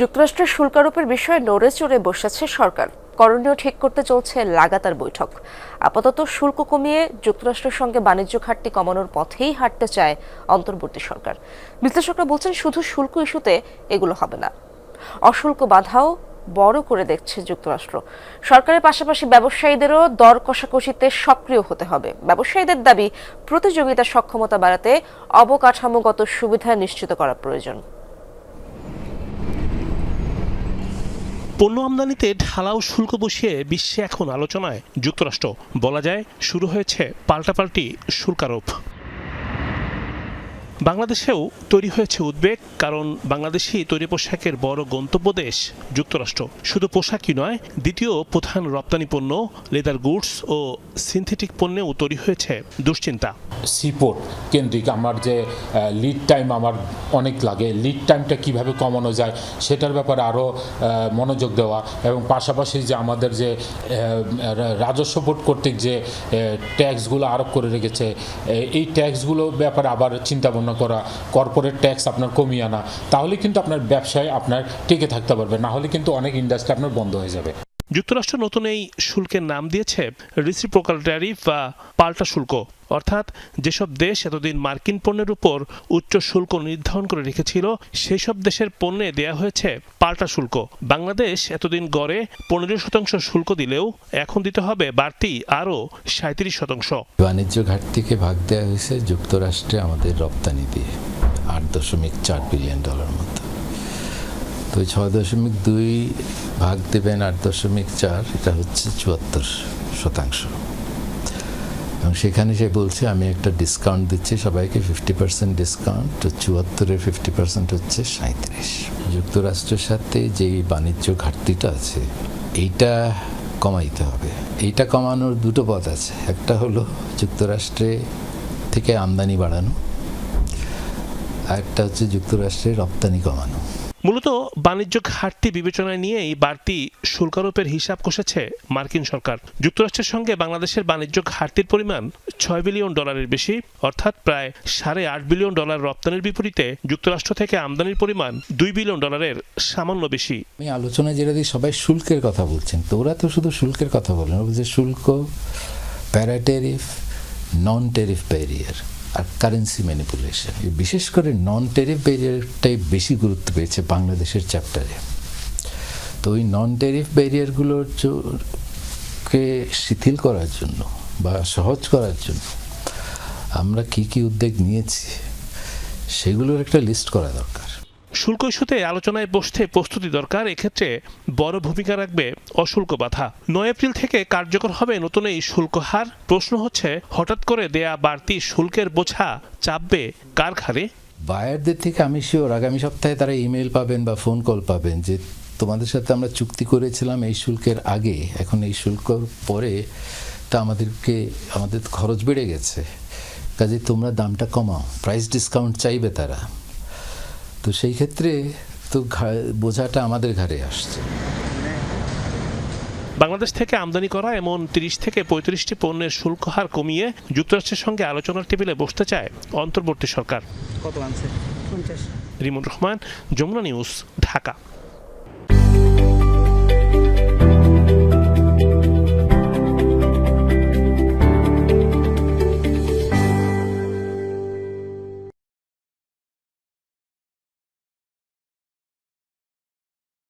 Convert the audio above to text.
যুক্তরাষ্ট্রের শুল্ক আরোপের বিষয়ে নড়ে চড়ে বসেছে সরকার। করণীয় ঠিক করতে চলছে লাগাতার বৈঠক। আপাতত শুল্ক কমিয়ে যুক্তরাষ্ট্রের সঙ্গে বাণিজ্য ঘাটতি কমানোর পথেই হাঁটতে চায় অন্তর্বর্তী সরকার। বিশ্লেষকরা বলছেন শুধু শুল্ক ইস্যুতে এগুলো হবে না, অশুল্ক বাধাও বড় করে দেখছে যুক্তরাষ্ট্র। সরকারের পাশাপাশি ব্যবসায়ীদেরও দর কষাকষিতে সক্রিয় হতে হবে। ব্যবসায়ীদের দাবি, প্রতিযোগিতার সক্ষমতা বাড়াতে অবকাঠামোগত সুবিধা নিশ্চিত করা প্রয়োজন। পণ্য আমদানিতে ঢালাও শুল্ক বসিয়ে বিশ্বে এখন আলোচনায় যুক্তরাষ্ট্র। বলা যায় শুরু হয়েছে পাল্টাপাল্টি শুল্কারোপ। বাংলাদেশেও তৈরি হয়েছে উদ্বেগ, কারণ বাংলাদেশি তৈরি পোশাকের বড় গন্তব্য দেশ যুক্তরাষ্ট্র। শুধু পোশাকই নয়, দ্বিতীয় প্রধান রপ্তানি পণ্য লেদার গুডস ও সিনথেটিক পণ্যেও তৈরি হয়েছে দুশ্চিন্তা। সিপোর্ট কেন্দ্রিক আমার যে লিড টাইম আমার অনেক লাগে, লিড টাইমটা কিভাবে কমানো যায় সেটার ব্যাপারে আরও মনোযোগ দেওয়া, এবং পাশাপাশি যে আমাদের যে রাজস্ব বোর্ড কর্তৃক যে ট্যাক্সগুলো আরোপ করে রেখেছে, এই ট্যাক্সগুলো ব্যাপারে আবার চিন্তা ভাবনা করা, কর্পোরেট ট্যাক্স আপনার কমিয়ে আনা, তাহলে কিন্তু আপনার ব্যবসায় আপনার টিকে থাকতে পারবে, না হলে কিন্তু অনেক ইন্ডাস্ট্রি আপনার বন্ধ হয়ে যাবে। যুক্তরাষ্ট্র নতুন এই শুল্কের নাম দিয়েছে রিসিপ্রোকাল ট্যারিফ বা পাল্টা শুল্ক। অর্থাৎ যেসব দেশ এতদিন মার্কিন পণ্যের উপর উচ্চ শুল্ক নির্ধারণ করে রেখেছিল, সেই সব দেশের পণ্যে দেয়া হয়েছে পাল্টা শুল্ক। বাংলাদেশ এতদিন গড়ে 15% শুল্ক দিলেও এখন দিতে হবে বাড়তি আরও 37%। বাণিজ্য ঘাটতিকে ভাগ দেওয়া হয়েছে যুক্তরাষ্ট্রে আমাদের রপ্তানি দিয়ে $8.4 বিলিয়ন মতো। তো 6.2 ভাগ দেবেন 8.4, এটা হচ্ছে 74%। এবং সেখানে সে বলছে আমি একটা ডিসকাউন্ট দিচ্ছি সবাইকে, 50% ডিসকাউন্ট। তো 74-এর 50% হচ্ছে 37। যুক্তরাষ্ট্রের সাথে যেই বাণিজ্য ঘাটতিটা আছে এইটা কমাইতে হবে। এইটা কমানোর দুটো পথ আছে, একটা হলো যুক্তরাষ্ট্রে থেকে আমদানি বাড়ানো, আর একটা হচ্ছে যুক্তরাষ্ট্রের রপ্তানি কমানো। মূলত বাণিজ্য ঘাটতি বিবেচনায় নিয়েই বাড়তি শুল্কারোপের হিসাব কষেছে মার্কিন সরকার। যুক্তরাষ্ট্রের সঙ্গে বাংলাদেশের বাণিজ্য ঘাটতির পরিমাণ $6 বিলিয়ন বেশি, অর্থাৎ প্রায় $8.5 বিলিয়ন রপ্তানির বিপরীতে যুক্তরাষ্ট্র থেকে আমদানির পরিমাণ $2 বিলিয়ন সামান্য বেশি। আমি আলোচনায় যেটা দিই, সবাই শুল্কের কথা বলছেন, তো ওরা তো শুধু শুল্কের কথা বলেন, ওরা বলছে শুল্ক, প্যারাটেরিফ, নন টেরিফ ব্যারিয়ার আর কারেন্সি ম্যানিপুলেশন। বিশেষ করে নন টেরিফ ব্যারিয়ারটাই বেশি গুরুত্ব পেয়েছে বাংলাদেশের চ্যাপ্টারে। তো ওই নন টেরিফ ব্যারিয়ারগুলোকে শিথিল করার জন্য বা সহজ করার জন্য আমরা কি কি উদ্যোগ নিয়েছি সেগুলোর একটা লিস্ট করা দরকার। শুল্ক ইস্যুতে আলোচনায় বসতে প্রস্তুতি দরকার। এক্ষেত্রে বড় ভূমিকা রাখবে অশুল্ক বাধা। 9 এপ্রিল থেকে কার্যকর হবে নতুন এই শুল্ক হার। প্রশ্ন হচ্ছে, হঠাৎ করে দেয়া বাড়তি শুল্কের বোঝা চাপবে কার ঘাড়ে? বায়ারদের থেকে আমি শিওর আগামী সপ্তাহে তারা ইমেল পাবেন বা ফোন কল পাবেন যে তোমাদের সাথে আমরা চুক্তি করেছিলাম এই শুল্কের আগে, এখন এই শুল্ক পরে তা আমাদের খরচ বেড়ে গেছে, কাজে তোমরা দামটা কমাও, প্রাইস ডিসকাউন্ট চাইবে তারা। তো সেই ক্ষেত্রে তো বোঝাটা আমাদের ঘাড়ে আসছে। বাংলাদেশ থেকে আমদানি করা এমন 30 থেকে 35টি পণ্যের শুল্ক হার কমিয়ে যুক্তরাষ্ট্রের সঙ্গে আলোচনার টেবিলে বসতে চায় অন্তর্বর্তী সরকার। কত আনছে? 50। রিমন রহমান, যমুনা নিউজ, ঢাকা।